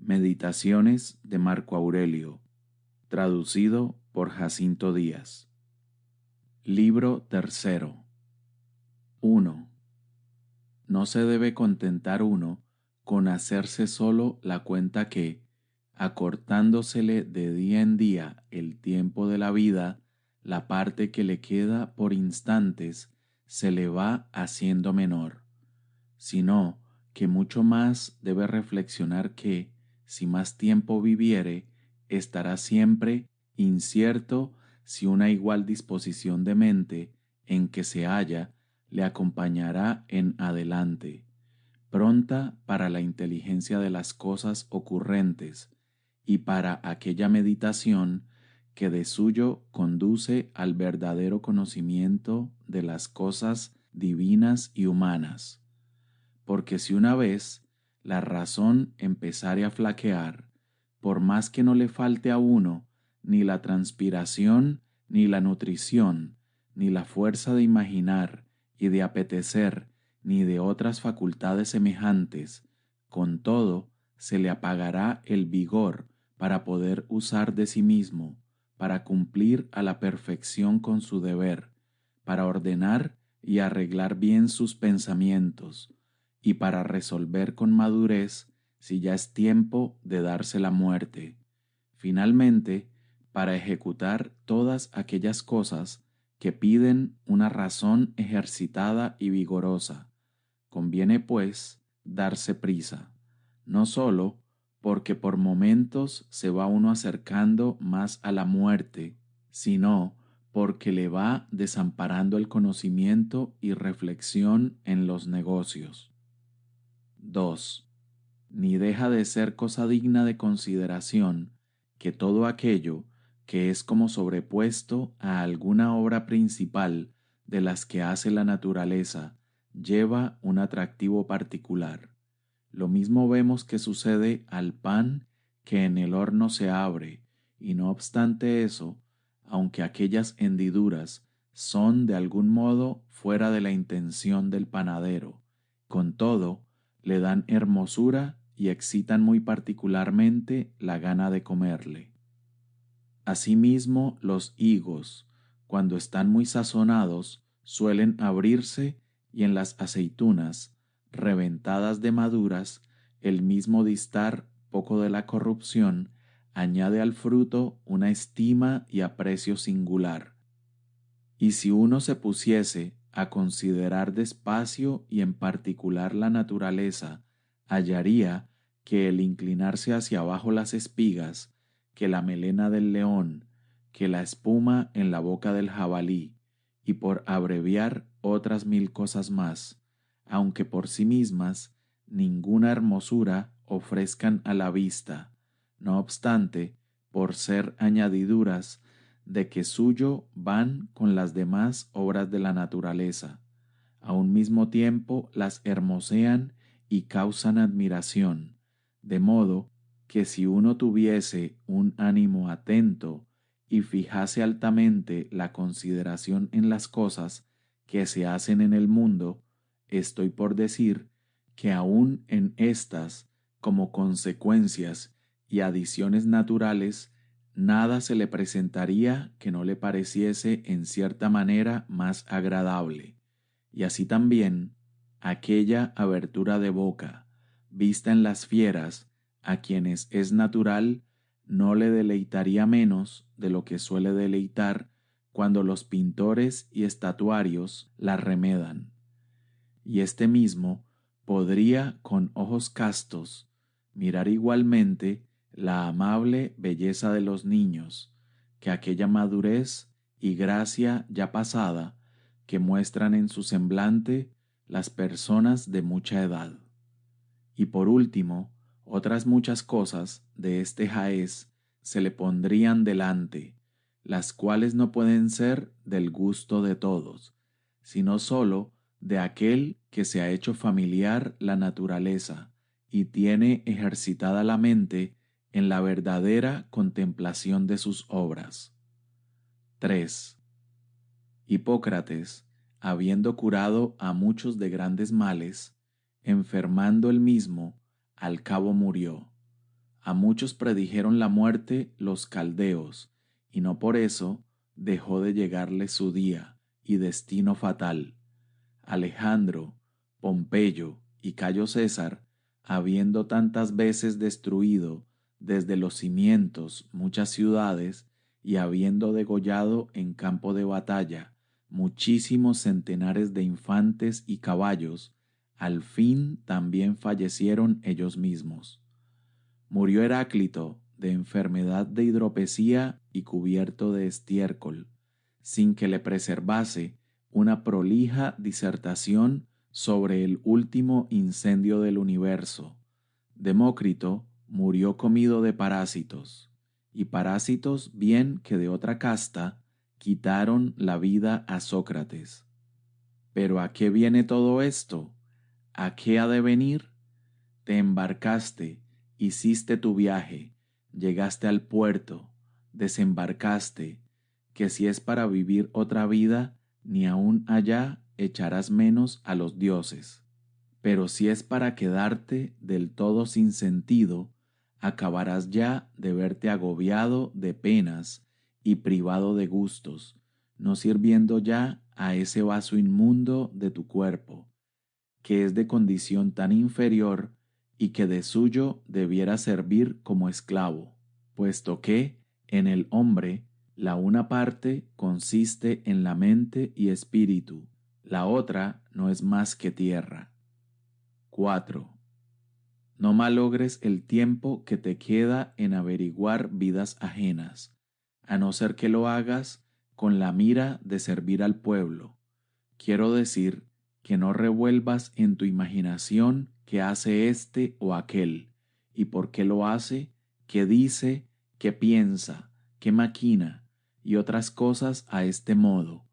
Meditaciones de Marco Aurelio, traducido por Jacinto Díaz. Libro tercero. 1. No se debe contentar uno con hacerse solo la cuenta que, acortándosele de día en día el tiempo de la vida, la parte que le queda por instantes se le va haciendo menor, sino que mucho más debe reflexionar que, si más tiempo viviere, estará siempre incierto si una igual disposición de mente en que se halla le acompañará en adelante, pronta para la inteligencia de las cosas ocurrentes y para aquella meditación que de suyo conduce al verdadero conocimiento de las cosas divinas y humanas. Porque si una vez la razón empezare a flaquear, por más que no le falte a uno ni la transpiración, ni la nutrición, ni la fuerza de imaginar y de apetecer, ni de otras facultades semejantes, con todo se le apagará el vigor para poder usar de sí mismo, para cumplir a la perfección con su deber, para ordenar y arreglar bien sus pensamientos, y para resolver con madurez si ya es tiempo de darse la muerte. Finalmente, para ejecutar todas aquellas cosas que piden una razón ejercitada y vigorosa. Conviene, pues, darse prisa, no sólo porque por momentos se va uno acercando más a la muerte, sino porque le va desamparando el conocimiento y reflexión en los negocios. 2. Ni deja de ser cosa digna de consideración que todo aquello que es como sobrepuesto a alguna obra principal de las que hace la naturaleza lleva un atractivo particular. Lo mismo vemos que sucede al pan que en el horno se abre, y no obstante eso, aunque aquellas hendiduras son de algún modo fuera de la intención del panadero, con todo le dan hermosura y excitan muy particularmente la gana de comerle. Asimismo, los higos, cuando están muy sazonados, suelen abrirse, y en las aceitunas, reventadas de maduras, el mismo distar poco de la corrupción añade al fruto una estima y aprecio singular. Y si uno se pusiese a considerar despacio y en particular la naturaleza, hallaría que el inclinarse hacia abajo las espigas, que la melena del león, que la espuma en la boca del jabalí, y por abreviar otras 1000 cosas más, aunque por sí mismas ninguna hermosura ofrezcan a la vista, no obstante, por ser añadiduras de que suyo van con las demás obras de la naturaleza, a un mismo tiempo las hermosean y causan admiración, de modo que si uno tuviese un ánimo atento y fijase altamente la consideración en las cosas que se hacen en el mundo, estoy por decir que aun en estas, como consecuencias y adiciones naturales, nada se le presentaría que no le pareciese en cierta manera más agradable, y así también aquella abertura de boca, vista en las fieras, a quienes es natural, no le deleitaría menos de lo que suele deleitar cuando los pintores y estatuarios la remedan. Y este mismo podría con ojos castos mirar igualmente la amable belleza de los niños, que aquella madurez y gracia ya pasada que muestran en su semblante las personas de mucha edad. Y por último, otras muchas cosas de este jaez se le pondrían delante, las cuales no pueden ser del gusto de todos, sino sólo de aquel que se ha hecho familiar la naturaleza y tiene ejercitada la mente en la verdadera contemplación de sus obras. 3. Hipócrates, habiendo curado a muchos de grandes males, enfermando él mismo, al cabo murió. A muchos predijeron la muerte los caldeos, y no por eso dejó de llegarle su día y destino fatal. Alejandro, Pompeyo y Cayo César, habiendo tantas veces destruido desde los cimientos muchas ciudades, y habiendo degollado en campo de batalla muchísimos centenares de infantes y caballos, al fin también fallecieron ellos mismos. Murió Heráclito de enfermedad de hidropesía y cubierto de estiércol, sin que le preservase una prolija disertación sobre el último incendio del universo. Demócrito murió comido de parásitos, y parásitos bien que de otra casta quitaron la vida a Sócrates. ¿Pero a qué viene todo esto? ¿A qué ha de venir? Te embarcaste, hiciste tu viaje, llegaste al puerto, desembarcaste, que si es para vivir otra vida, ni aun allá echarás menos a los dioses. Pero si es para quedarte del todo sin sentido, acabarás ya de verte agobiado de penas y privado de gustos, no sirviendo ya a ese vaso inmundo de tu cuerpo, que es de condición tan inferior y que de suyo debiera servir como esclavo, puesto que en el hombre la una parte consiste en la mente y espíritu, la otra no es más que tierra. 4. No malogres el tiempo que te queda en averiguar vidas ajenas, a no ser que lo hagas con la mira de servir al pueblo. Quiero decir que no revuelvas en tu imaginación qué hace este o aquel, y por qué lo hace, qué dice, qué piensa, qué maquina, y otras cosas a este modo,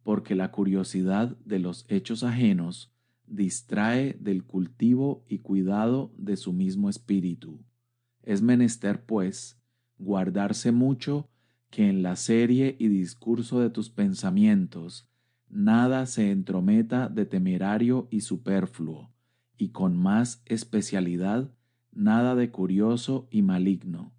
porque la curiosidad de los hechos ajenos distrae del cultivo y cuidado de su mismo espíritu. Es menester, pues, guardarse mucho que en la serie y discurso de tus pensamientos nada se entrometa de temerario y superfluo, y con más especialidad nada de curioso y maligno,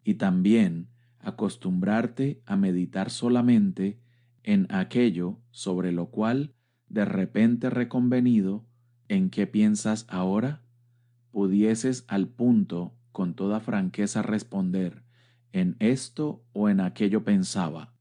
y también acostumbrarte a meditar solamente en aquello sobre lo cual de repente reconvenido, ¿en qué piensas ahora? Pudieses al punto con toda franqueza responder, en esto o en aquello pensaba,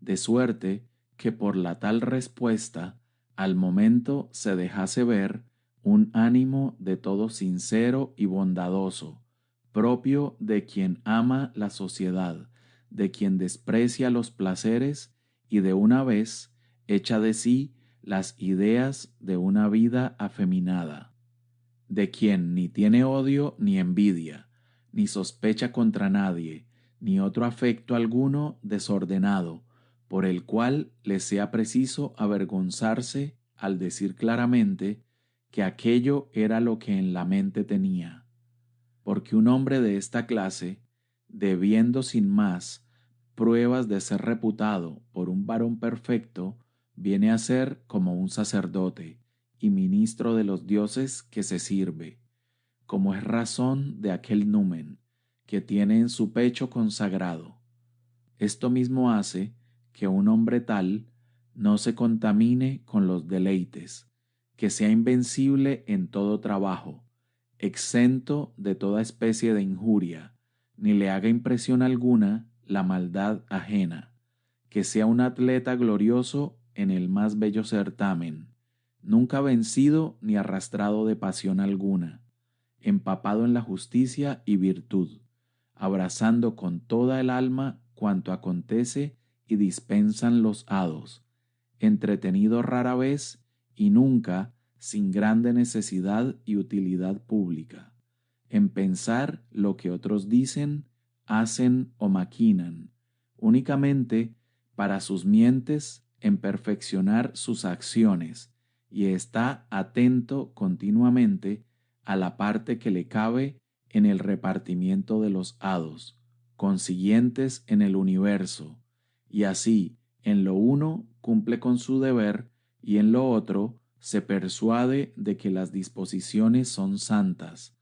de suerte que por la tal respuesta al momento se dejase ver un ánimo de todo sincero y bondadoso, propio de quien ama la sociedad, de quien desprecia los placeres y de una vez echa de sí las ideas de una vida afeminada, de quien ni tiene odio ni envidia, ni sospecha contra nadie, ni otro afecto alguno desordenado, por el cual le sea preciso avergonzarse al decir claramente que aquello era lo que en la mente tenía. Porque un hombre de esta clase, debiendo sin más pruebas de ser reputado por un varón perfecto, viene a ser como un sacerdote y ministro de los dioses que se sirve, como es razón de aquel numen que tiene en su pecho consagrado. Esto mismo hace que un hombre tal no se contamine con los deleites, que sea invencible en todo trabajo, exento de toda especie de injuria, ni le haga impresión alguna la maldad ajena, que sea un atleta glorioso en el más bello certamen, nunca vencido ni arrastrado de pasión alguna, empapado en la justicia y virtud, abrazando con toda el alma cuanto acontece y dispensan los hados, entretenido rara vez y nunca sin grande necesidad y utilidad pública, en pensar lo que otros dicen, hacen o maquinan, únicamente para sus mientes en perfeccionar sus acciones, y está atento continuamente a la parte que le cabe en el repartimiento de los hados, consiguientes en el universo, y así en lo uno cumple con su deber y en lo otro se persuade de que las disposiciones son santas,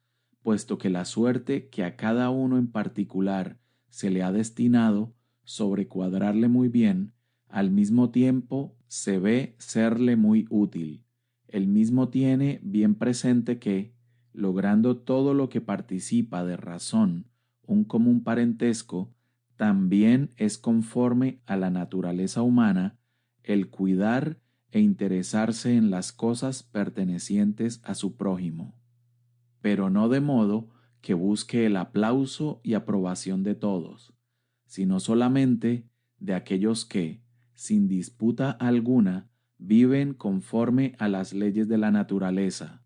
puesto que la suerte que a cada uno en particular se le ha destinado sobre cuadrarle muy bien, al mismo tiempo se ve serle muy útil. El mismo tiene bien presente que, logrando todo lo que participa de razón un común parentesco, también es conforme a la naturaleza humana el cuidar e interesarse en las cosas pertenecientes a su prójimo, pero no de modo que busque el aplauso y aprobación de todos, sino solamente de aquellos que, sin disputa alguna, viven conforme a las leyes de la naturaleza,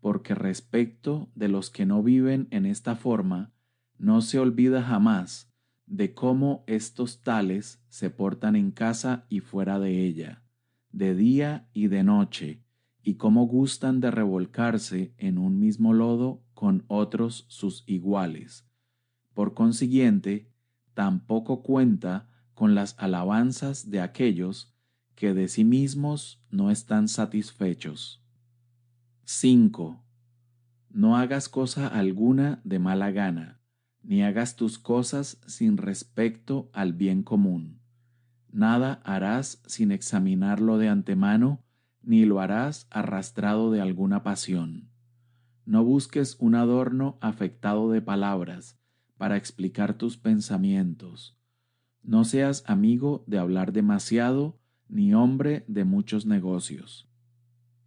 porque respecto de los que no viven en esta forma, no se olvida jamás de cómo estos tales se portan en casa y fuera de ella, de día y de noche, y cómo gustan de revolcarse en un mismo lodo con otros sus iguales. Por consiguiente, tampoco cuenta con las alabanzas de aquellos que de sí mismos no están satisfechos. 5. No hagas cosa alguna de mala gana, ni hagas tus cosas sin respecto al bien común. Nada harás sin examinarlo de antemano, ni lo harás arrastrado de alguna pasión. No busques un adorno afectado de palabras para explicar tus pensamientos. No seas amigo de hablar demasiado, ni hombre de muchos negocios.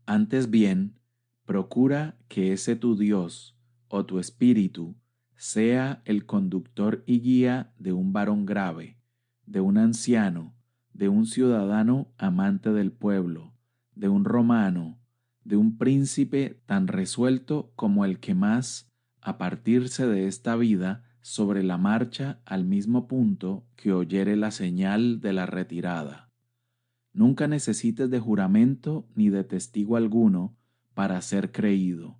Antes bien, procura que ese tu Dios o tu espíritu sea el conductor y guía de un varón grave, de un anciano, de un ciudadano amante del pueblo, de un romano, de un príncipe tan resuelto como el que más, a partirse de esta vida, sobre la marcha al mismo punto que oyere la señal de la retirada. Nunca necesites de juramento ni de testigo alguno para ser creído.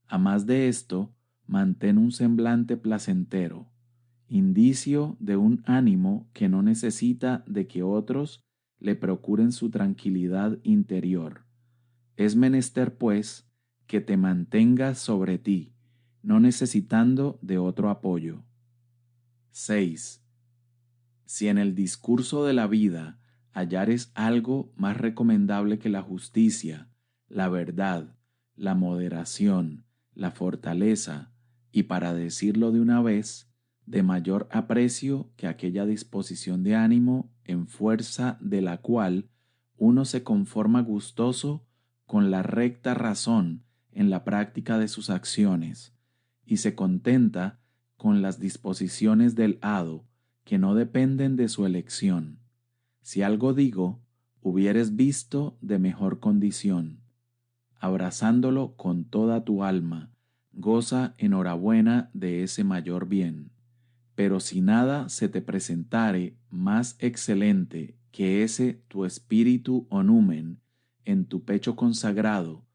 A más de esto, mantén un semblante placentero, indicio de un ánimo que no necesita de que otros le procuren su tranquilidad interior. Es menester, pues, que te mantengas sobre ti, no necesitando de otro apoyo. 6. Si en el discurso de la vida hallares algo más recomendable que la justicia, la verdad, la moderación, la fortaleza, y para decirlo de una vez, de mayor aprecio que aquella disposición de ánimo en fuerza de la cual uno se conforma gustoso con la recta razón en la práctica de sus acciones, y se contenta con las disposiciones del hado que no dependen de su elección. Si algo digo, hubieres visto de mejor condición. Abrazándolo con toda tu alma, goza enhorabuena de ese mayor bien. Pero si nada se te presentare más excelente que ese tu espíritu o numen en tu pecho consagrado,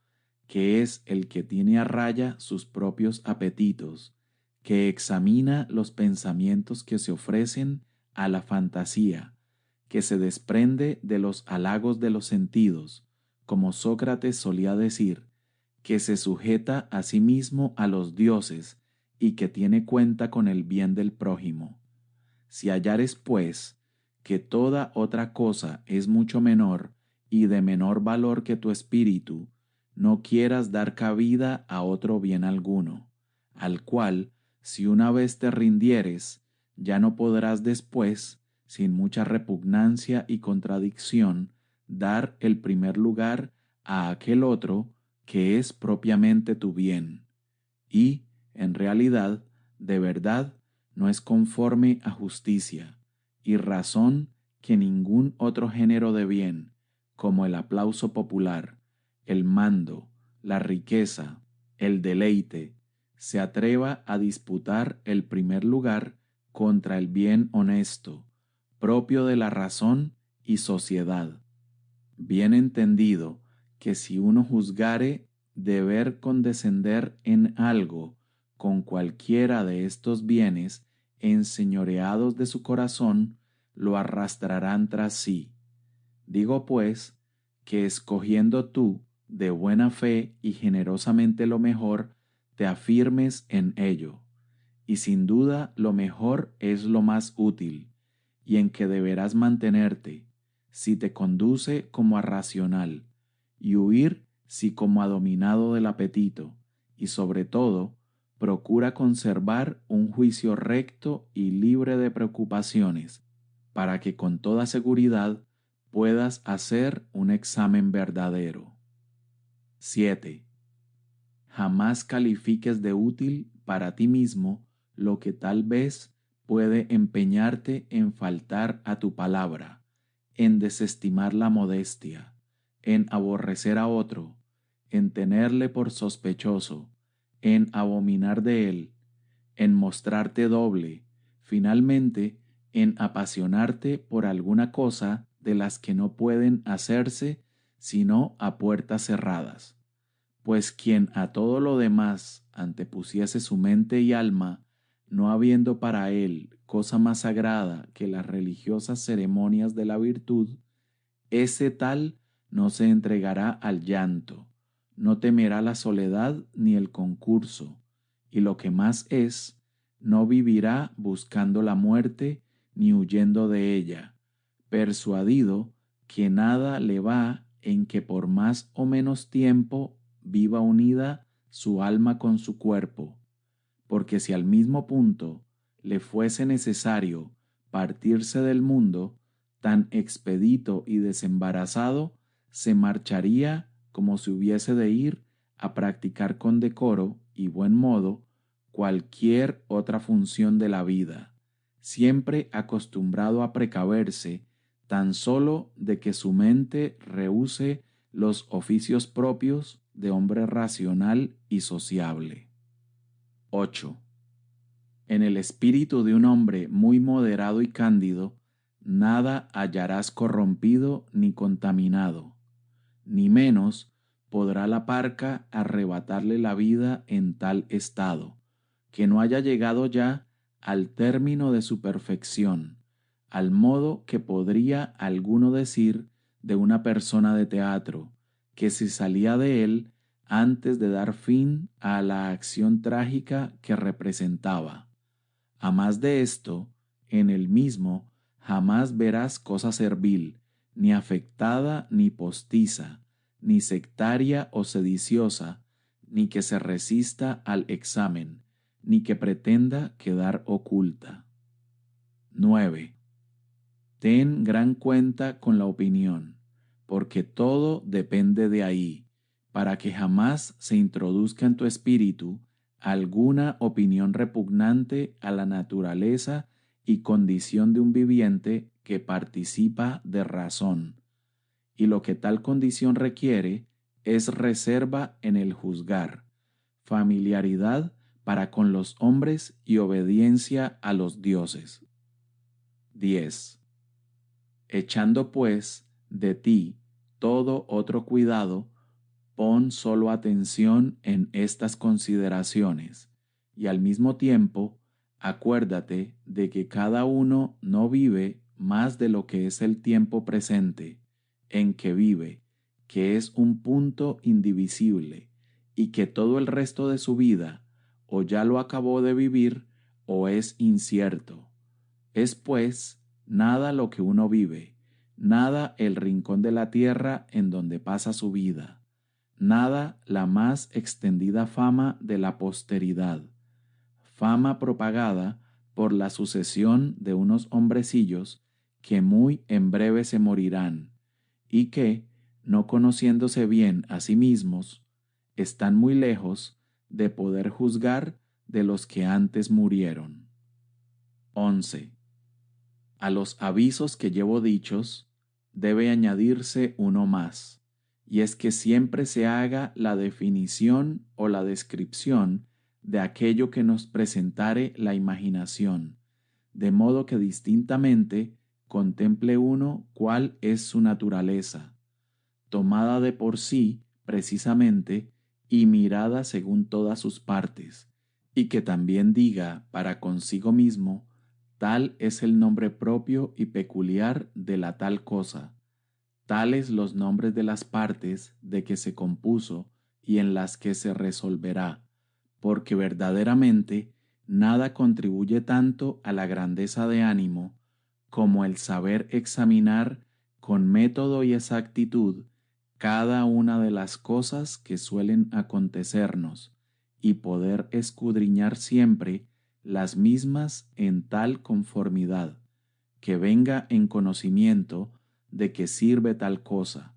que es el que tiene a raya sus propios apetitos, que examina los pensamientos que se ofrecen a la fantasía, que se desprende de los halagos de los sentidos, como Sócrates solía decir, que se sujeta a sí mismo a los dioses y que tiene cuenta con el bien del prójimo. Si hallares, pues, que toda otra cosa es mucho menor y de menor valor que tu espíritu, no quieras dar cabida a otro bien alguno, al cual, si una vez te rindieres, ya no podrás después, sin mucha repugnancia y contradicción, dar el primer lugar a aquel otro que es propiamente tu bien, y, en realidad, de verdad, no es conforme a justicia, y razón que ningún otro género de bien, como el aplauso popular, el mando, la riqueza, el deleite, se atreva a disputar el primer lugar contra el bien honesto, propio de la razón y sociedad. Bien entendido que si uno juzgare deber condescender en algo con cualquiera de estos bienes enseñoreados de su corazón, lo arrastrarán tras sí. Digo pues, que escogiendo tú de buena fe y generosamente lo mejor, te afirmes en ello, y sin duda lo mejor es lo más útil, y en que deberás mantenerte, si te conduce como a racional, y huir si como a dominado del apetito, y sobre todo, procura conservar un juicio recto y libre de preocupaciones, para que con toda seguridad puedas hacer un examen verdadero. 7. Jamás califiques de útil para ti mismo lo que tal vez puede empeñarte en faltar a tu palabra, en desestimar la modestia, en aborrecer a otro, en tenerle por sospechoso, en abominar de él, en mostrarte doble, finalmente en apasionarte por alguna cosa de las que no pueden hacerse sino a puertas cerradas. Pues quien a todo lo demás antepusiese su mente y alma, no habiendo para él cosa más sagrada que las religiosas ceremonias de la virtud, ese tal no se entregará al llanto, no temerá la soledad ni el concurso, y lo que más es, no vivirá buscando la muerte ni huyendo de ella, persuadido que nada le va en que por más o menos tiempo viva unida su alma con su cuerpo, porque si al mismo punto le fuese necesario partirse del mundo, tan expedito y desembarazado, se marcharía como si hubiese de ir a practicar con decoro y buen modo cualquier otra función de la vida, siempre acostumbrado a precaverse tan solo de que su mente rehúse los oficios propios de hombre racional y sociable. 8. En el espíritu de un hombre muy moderado y cándido, nada hallarás corrompido ni contaminado, ni menos podrá la parca arrebatarle la vida en tal estado, que no haya llegado ya al término de su perfección, al modo que podría alguno decir de una persona de teatro, que se salía de él antes de dar fin a la acción trágica que representaba. A más de esto, en el mismo jamás verás cosa servil, ni afectada ni postiza, ni sectaria o sediciosa, ni que se resista al examen, ni que pretenda quedar oculta. 9. Ten gran cuenta con la opinión, porque todo depende de ahí, para que jamás se introduzca en tu espíritu alguna opinión repugnante a la naturaleza y condición de un viviente que participa de razón. Y lo que tal condición requiere es reserva en el juzgar, familiaridad para con los hombres y obediencia a los dioses. 10. Echando pues de ti todo otro cuidado, pon solo atención en estas consideraciones, y al mismo tiempo acuérdate de que cada uno no vive más de lo que es el tiempo presente, en que vive, que es un punto indivisible, y que todo el resto de su vida o ya lo acabó de vivir o es incierto. Es pues nada lo que uno vive, nada el rincón de la tierra en donde pasa su vida, nada la más extendida fama de la posteridad, fama propagada por la sucesión de unos hombrecillos que muy en breve se morirán, y que, no conociéndose bien a sí mismos, están muy lejos de poder juzgar de los que antes murieron. 11. A los avisos que llevo dichos debe añadirse uno más, y es que siempre se haga la definición o la descripción de aquello que nos presentare la imaginación, de modo que distintamente contemple uno cuál es su naturaleza, tomada de por sí precisamente y mirada según todas sus partes, y que también diga para consigo mismo: tal es el nombre propio y peculiar de la tal cosa, tales los nombres de las partes de que se compuso y en las que se resolverá, porque verdaderamente nada contribuye tanto a la grandeza de ánimo como el saber examinar con método y exactitud cada una de las cosas que suelen acontecernos y poder escudriñar siempre las mismas en tal conformidad, que venga en conocimiento de que sirve tal cosa,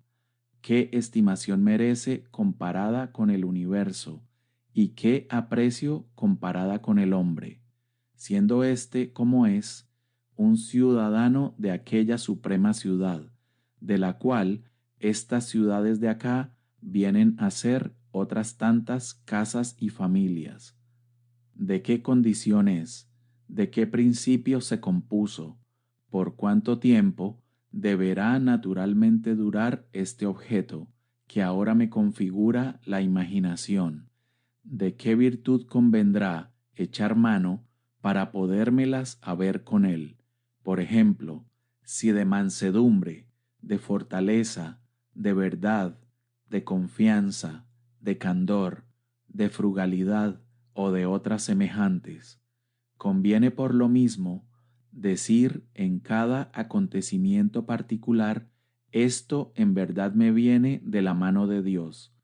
qué estimación merece comparada con el universo y qué aprecio comparada con el hombre, siendo éste como es, un ciudadano de aquella suprema ciudad, de la cual estas ciudades de acá vienen a ser otras tantas casas y familias. ¿De qué condición es? ¿De qué principio se compuso? ¿Por cuánto tiempo deberá naturalmente durar este objeto que ahora me configura la imaginación? ¿De qué virtud convendrá echar mano para podérmelas haber con él? Por ejemplo, si de mansedumbre, de fortaleza, de verdad, de confianza, de candor, de frugalidad o de otras semejantes. Conviene por lo mismo decir en cada acontecimiento particular: esto en verdad me viene de la mano de Dios.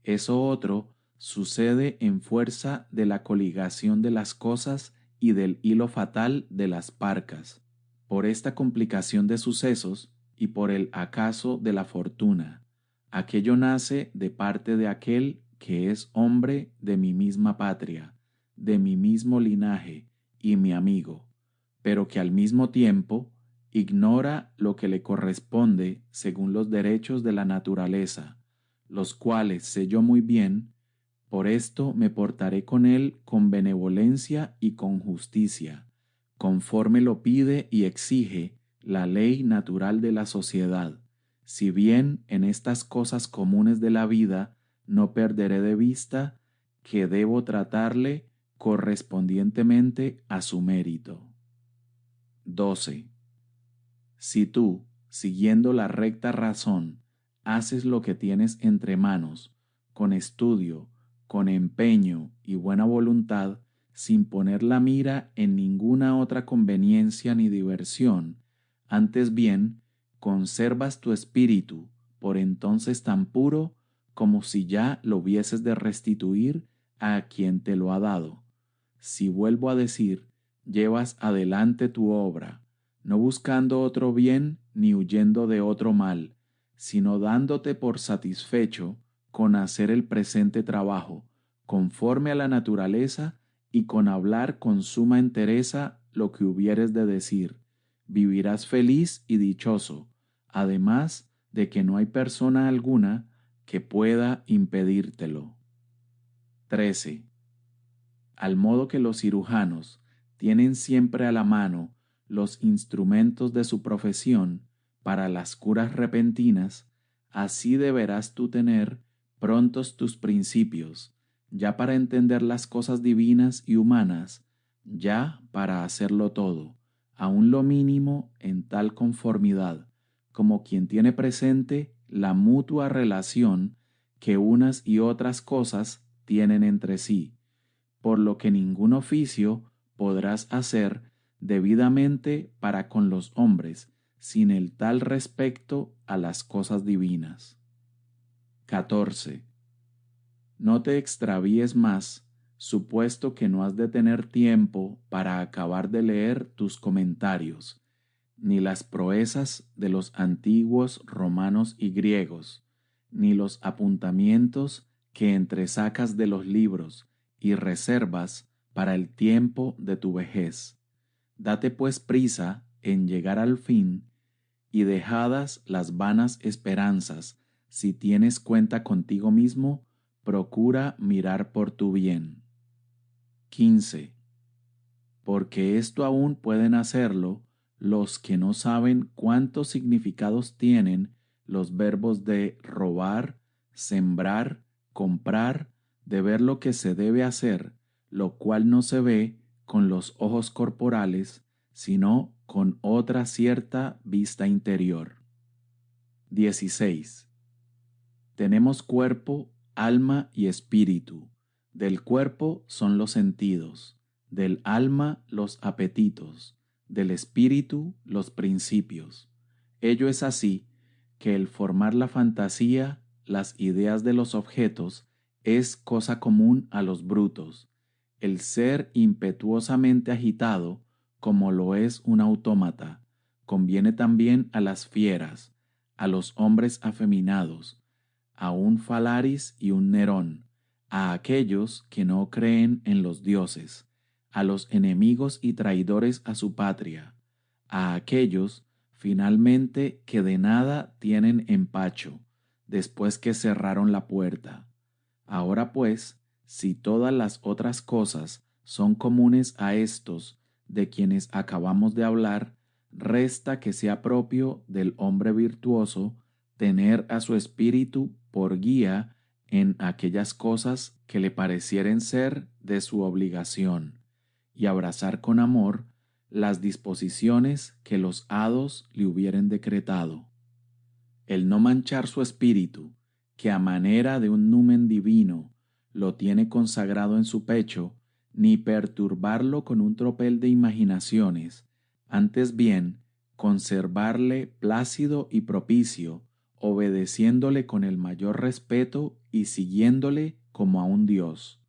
Eso otro sucede en fuerza de la coligación de las cosas y del hilo fatal de las parcas, por esta complicación de sucesos y por el acaso de la fortuna. Aquello nace de parte de aquel que es hombre de mi misma patria, de mi mismo linaje y mi amigo, pero que al mismo tiempo ignora lo que le corresponde según los derechos de la naturaleza, los cuales sé yo muy bien. Por esto me portaré con él con benevolencia y con justicia, conforme lo pide y exige la ley natural de la sociedad, si bien en estas cosas comunes de la vida no perderé de vista que debo tratarle correspondientemente a su mérito. 12. Si tú, siguiendo la recta razón, haces lo que tienes entre manos, con estudio, con empeño y buena voluntad, sin poner la mira en ninguna otra conveniencia ni diversión, antes bien, conservas tu espíritu por entonces tan puro como si ya lo hubieses de restituir a quien te lo ha dado. Si vuelvo a decir, llevas adelante tu obra, no buscando otro bien ni huyendo de otro mal, sino dándote por satisfecho con hacer el presente trabajo, conforme a la naturaleza y con hablar con suma entereza lo que hubieres de decir, vivirás feliz y dichoso, además de que no hay persona alguna que pueda impedírtelo. 13. Al modo que los cirujanos tienen siempre a la mano los instrumentos de su profesión para las curas repentinas, así deberás tú tener prontos tus principios, ya para entender las cosas divinas y humanas, ya para hacerlo todo, aun lo mínimo en tal conformidad, como quien tiene presente la mutua relación que unas y otras cosas tienen entre sí, por lo que ningún oficio podrás hacer debidamente para con los hombres sin el tal respecto a las cosas divinas. 14. No te extravíes más, supuesto que no has de tener tiempo para acabar de leer tus comentarios, ni las proezas de los antiguos romanos y griegos, ni los apuntamientos que entresacas de los libros y reservas para el tiempo de tu vejez. Date pues prisa en llegar al fin, y dejadas las vanas esperanzas, si tienes cuenta contigo mismo, procura mirar por tu bien. 15. Porque esto aún pueden hacerlo los que no saben cuántos significados tienen los verbos de robar, sembrar, comprar, de ver lo que se debe hacer, lo cual no se ve con los ojos corporales, sino con otra cierta vista interior. 16. Tenemos cuerpo, alma y espíritu, Del cuerpo son los sentidos, del alma los apetitos, del espíritu los principios. Ello es así que el formar la fantasía, las ideas de los objetos, es cosa común a los brutos. El ser impetuosamente agitado, como lo es un autómata, conviene también a las fieras, a los hombres afeminados, a un Falaris y un Nerón, a aquellos que no creen en los dioses, a los enemigos y traidores a su patria, a aquellos, finalmente, que de nada tienen empacho, después que cerraron la puerta. Ahora pues, si todas las otras cosas son comunes a estos de quienes acabamos de hablar, resta que sea propio del hombre virtuoso tener a su espíritu por guía en aquellas cosas que le parecieren ser de su obligación, y abrazar con amor las disposiciones que los hados le hubieren decretado. El no manchar su espíritu, que a manera de un numen divino lo tiene consagrado en su pecho, ni perturbarlo con un tropel de imaginaciones, antes bien conservarle plácido y propicio, obedeciéndole con el mayor respeto y siguiéndole como a un Dios.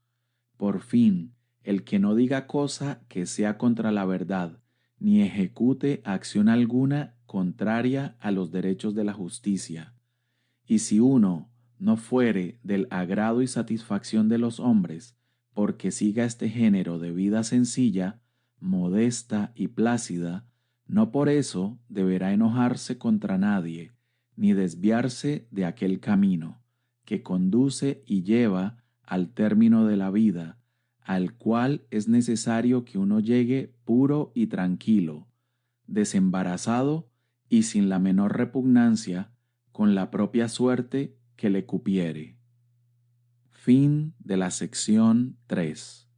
Por fin, el que no diga cosa que sea contra la verdad, ni ejecute acción alguna contraria a los derechos de la justicia. Y si uno no fuere del agrado y satisfacción de los hombres, porque siga este género de vida sencilla, modesta y plácida, no por eso deberá enojarse contra nadie, ni desviarse de aquel camino que conduce y lleva al término de la vida, al cual es necesario que uno llegue puro y tranquilo, desembarazado y sin la menor repugnancia con la propia suerte que le cupiere. Fin de la sección 3.